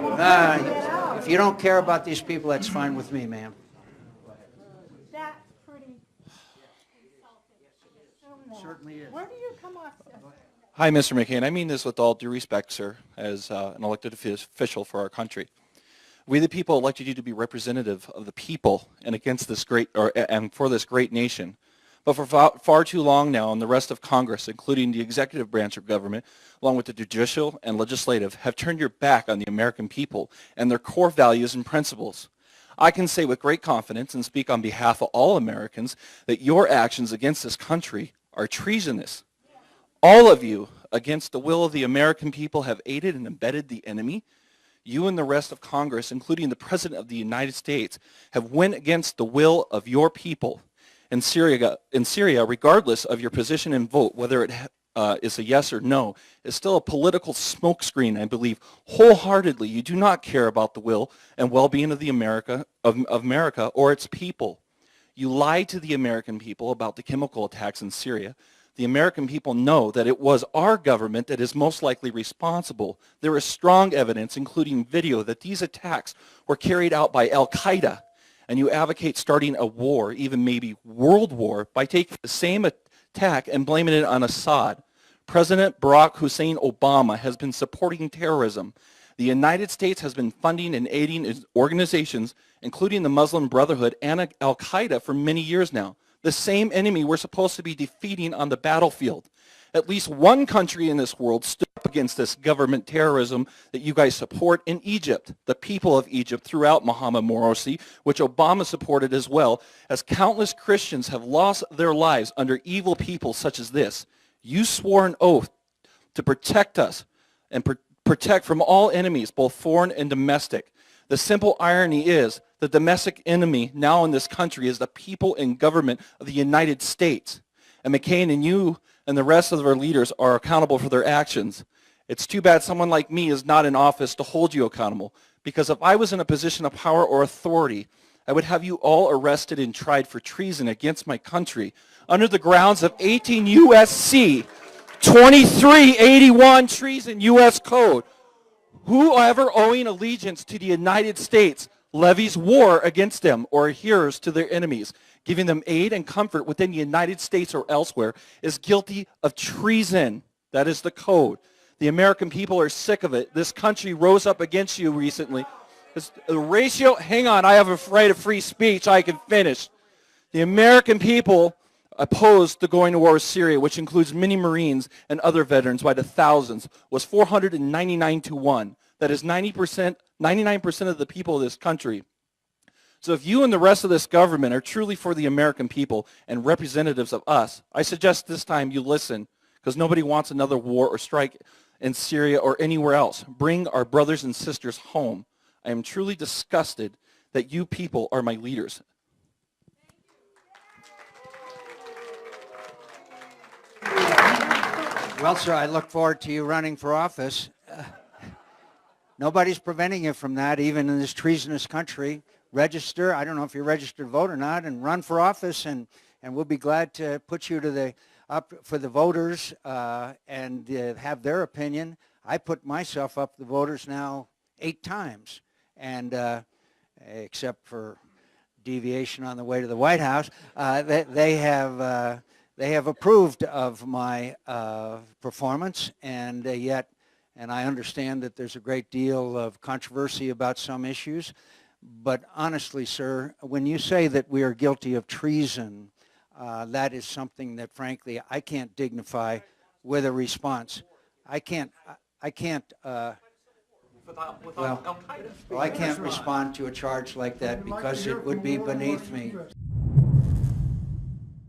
If you don't care about these people, that's fine with me, ma'am. That's pretty insulting. Certainly is. Where do you come off this? Hi, Mr. McCain. I mean this with all due respect, sir, as an elected official for our country. We, the people, elected you to be representative of the people and against this and for this great nation. But for far too long now, and the rest of Congress, including the executive branch of government, along with the judicial and legislative, have turned your back on the American people and their core values and principles. I can say with great confidence and speak on behalf of all Americans that your actions against this country are treasonous. All of you, against the will of the American people, have aided and abetted the enemy. You and the rest of Congress, including the President of the United States, have went against the will of your people. In Syria, regardless of your position and vote, whether it is a yes or no, is still a political smokescreen, I believe. Wholeheartedly, you do not care about the will and well-being of America or its people. You lied to the American people about the chemical attacks in Syria. The American people know that it was our government that is most likely responsible. There is strong evidence, including video, that these attacks were carried out by Al-Qaeda. And you advocate starting a war, even maybe world war, by taking the same attack and blaming it on Assad. President Barack Hussein Obama has been supporting terrorism. The United States has been funding and aiding organizations, including the Muslim Brotherhood and Al-Qaeda, for many years now. The same enemy we're supposed to be defeating on the battlefield. At least one country in this world stood up against this government terrorism that you guys support in Egypt. The people of Egypt throughout Mohammed Morsi, which Obama supported as well, as countless Christians have lost their lives under evil people such as this. You swore an oath to protect us and protect from all enemies, both foreign and domestic. The simple irony is the domestic enemy now in this country is the people and government of the United States. And McCain and you and the rest of our leaders are accountable for their actions. It's too bad someone like me is not in office to hold you accountable, because if I was in a position of power or authority, I would have you all arrested and tried for treason against my country under the grounds of 18 U.S.C. 2381 treason U.S. Code. Whoever owing allegiance to the United States levies war against them or adheres to their enemies, giving them aid and comfort within the United States or elsewhere, is guilty of treason. That is the code. The American people are sick of it. This country rose up against you recently. The ratio, hang on, I have a right of free speech. I can finish. The American people opposed the going to war with Syria, which includes many Marines and other veterans by the thousands, was 499 to 1. That is 99% of the people of this country. So if you and the rest of this government are truly for the American people and representatives of us, I suggest this time you listen, because nobody wants another war or strike in Syria or anywhere else. Bring our brothers and sisters home. I am truly disgusted that you people are my leaders. Well, sir, I look forward to you running for office. Nobody's preventing you from that, even in this treasonous country. Register, I don't know if you're a registered voter or not, and run for office, and we'll be glad to put you to up for the voters and have their opinion. I put myself up to the voters now 8 times, and except for deviation on the way to the White House, they have approved of my performance, and yet, and I understand that there's a great deal of controversy about some issues, but honestly, sir, when you say that we are guilty of treason, that is something that, frankly, I can't dignify with a response. I can't respond to a charge like that because it would be beneath me.